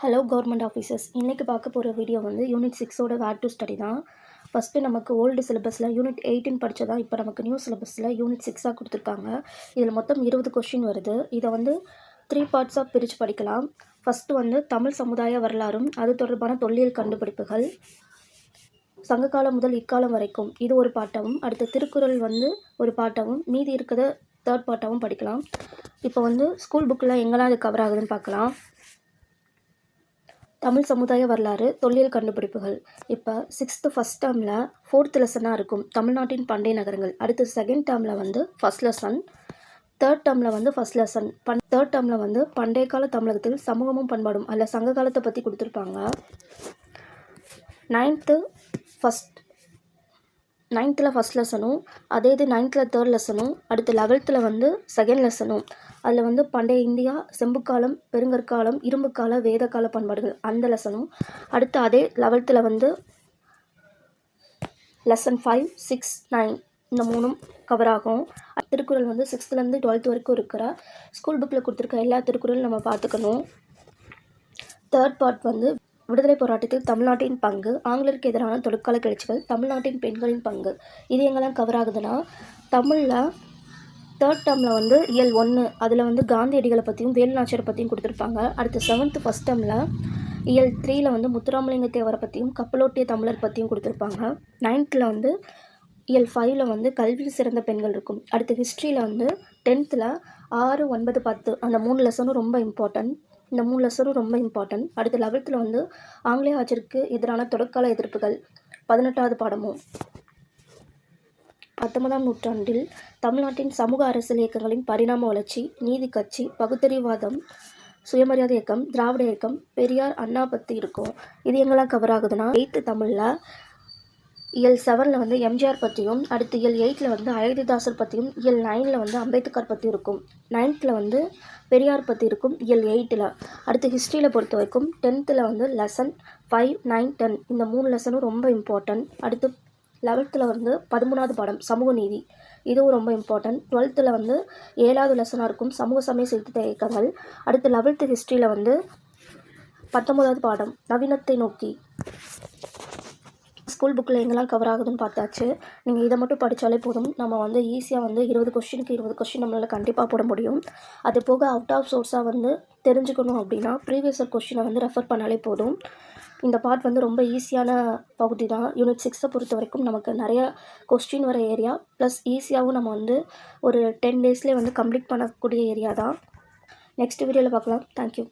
Hello government officers, இன்றைக்கி பார்க்க போகிற வீடியோ வந்து யூனிட் 6ஓட வேர் டு ஸ்டடி தான். ஃபஸ்ட்டு நமக்கு ஓல்டு சிலபஸில் யூனிட் 18 படித்ததான் இப்போ நமக்கு நியூ சிலபஸில் யூனிட் 6ஆக கொடுத்துருக்காங்க. இதில் மொத்தம் 20 கொஷின் வருது. இதை வந்து 3 பார்ட்ஸாக பிரித்து படிக்கலாம். ஃபஸ்ட்டு வந்து தமிழ் சமுதாய வரலாறும் அது தொடர்பான தொல்லியல் கண்டுபிடிப்புகள், சங்ககாலம் முதல் இக்காலம் வரைக்கும் இது ஒரு பாட்டாகவும், அடுத்த திருக்குறள் வந்து ஒரு பாட்டாகவும், மீதி இருக்கிறத தேர்ட் பார்ட்டாகவும் படிக்கலாம். இப்போ வந்து ஸ்கூல் புக்கில் எங்கெல்லாம் இது கவர் ஆகுதுன்னு பார்க்கலாம். தமிழ் சமுதாய வரலாறு தொல்லியல் கண்டுபிடிப்புகள். இப்போ 6th ஃபஸ்ட் டேர்மில் 4th லெசனாக இருக்கும் தமிழ்நாட்டின் பண்டைய நகரங்கள். அடுத்து செகண்ட் டேர்மில் வந்து ஃபஸ்ட் லெசன், தேர்ட் டேர்மில் வந்து ஃபஸ்ட் லெசன். தேர்ட் டேர்மில் வந்து பண்டைய கால தமிழகத்தில் சமூகமும் பண்பாடும் அதில் சங்க காலத்தை பற்றி கொடுத்துருப்பாங்க. 9th ஃபஸ்ட் லெசனும், அதே இது 9th தேர்ட் லெசனும், அடுத்து 11th வந்து செகண்ட் லெசனும். அதில் வந்து பண்டைய இந்தியா, செம்புக்காலம், பெருங்கற்காலம், இரும்புக்கால, வேதக்கால பண்பாடுகள் அந்த லெசனும். அடுத்து அதே 11th வந்து லெசன் 5, 6, 9 இந்த 3ம் கவர் ஆகும். திருக்குறள் வந்து 6th 12th வரைக்கும் இருக்கிற ஸ்கூல் புக்கில் கொடுத்துருக்க எல்லா திருக்குறளும் நம்ம பார்த்துக்கணும். தேர்ட் பார்ட் வந்து விடுதலை போராட்டத்தில் தமிழ்நாட்டின் பங்கு, ஆங்கிலருக்கு எதிரான தொழிற்கால கிளர்ச்சிகள், தமிழ்நாட்டின் பெண்களின் பங்கு இது எங்கெல்லாம் கவர் ஆகுதுன்னா, தமிழில் தேர்ட் டேர்மில் வந்து இயல் 1 அதில் வந்து காந்தியடிகளை பற்றியும் வேலுநாச்சியாரை பற்றியும் கொடுத்துருப்பாங்க. அடுத்து 7th ஃபஸ்ட் டேர்மில் இயல் 3 வந்து முத்துராமலிங்க தேவரை பற்றியும் கப்பலோட்டிய தமிழர் பற்றியும் கொடுத்துருப்பாங்க. 9th வந்து இயல் 5 வந்து கல்வியில் சிறந்த பெண்கள் இருக்கும். அடுத்து ஹிஸ்ட்ரியில் வந்து 10th 6, 9, 10 அந்த 3 லெசனும் ரொம்ப இம்பார்ட்டன்ட். இந்த 3 லெசனும் ரொம்ப இம்பார்ட்டன்ட். அடுத்து 11th வந்து ஆங்கிலேய ஆட்சிக்கு எதிரான தொடர்கால எதிர்ப்புகள் 18வது பாடமும். 19ஆம் நூற்றாண்டில் தமிழ்நாட்டின் சமூக அரசியல் இயக்கங்களின் பரிணாம வளர்ச்சி, நீதி கட்சி, பகுத்தறிவாதம், சுயமரியாதை இயக்கம், திராவிட இயக்கம், பெரியார், அண்ணா பற்றி இருக்கும். இது எங்கெல்லாம் கவர் ஆகுதுன்னா, 8th தமிழில் இயல் 7 வந்து எம்ஜிஆர் பற்றியும், அடுத்து இயல் 8 வந்து அயோத்திதாசர் பற்றியும், இயல் 9 வந்து அம்பேத்கர் பற்றி இருக்கும். 9th வந்து பெரியார் பற்றி இருக்கும் இயல் 8. அடுத்து ஹிஸ்ட்ரியில் பொறுத்த வரைக்கும் 10th வந்து லெசன் 5, 9, 10 இந்த 3 லெசனும் ரொம்ப இம்பார்ட்டன்ட். அடுத்து 11th வந்து 13வது பாடம் சமூக நீதி இதுவும் ரொம்ப இம்பார்ட்டன்ட். 12th வந்து 7வது லெசனாக இருக்கும் சமூக சமய சீர்திருத்த இயக்கங்கள். அடுத்து 11th ஹிஸ்ட்ரியில் வந்து 19வது பாடம் நவீனத்தை நோக்கி. ஸ்கூல் புக்கில் எங்கெல்லாம் கவர் ஆகுதுன்னு பார்த்தாச்சு. நீங்கள் இதை மட்டும் படித்தாலே போதும். நம்ம வந்து ஈஸியாக வந்து 20 கொஷினுக்கு 20 கொஷின் நம்மளால் கண்டிப்பாக போட முடியும். அது போக அவுட் ஆஃப் சோர்ஸாக வந்து தெரிஞ்சுக்கணும் அப்படின்னா ப்ரீவியஸ் இயர் கொஷினை வந்து ரெஃபர் பண்ணாலே போதும். இந்த பார்ட் வந்து ரொம்ப ஈஸியான பகுதி தான். யூனிட் 6 பொறுத்த வரைக்கும் நமக்கு நிறைய கொஸ்டின் வர ஏரியா, ப்ளஸ் ஈஸியாகவும் நம்ம வந்து ஒரு 10 டேஸ்லேயே வந்து கம்ப்ளீட் பண்ணக்கூடிய ஏரியா தான். நெக்ஸ்ட் வீடியோவில் பார்க்கலாம். தேங்க்யூ.